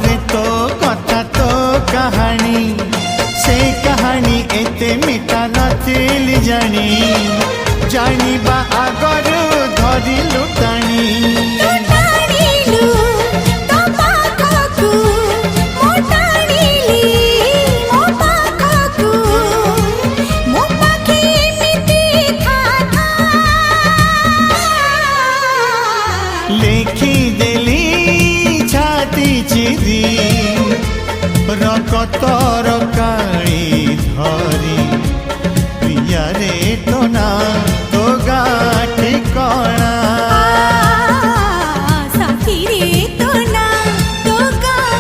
रे तो कथा तो कहानी से कहानी एते मिठा नथिली जानी जानिबा आगरु धरिलु टाणी लेखी देली छाती चिरी रकतर काली धरी प्रिया रे तो ना तो गाठी कणा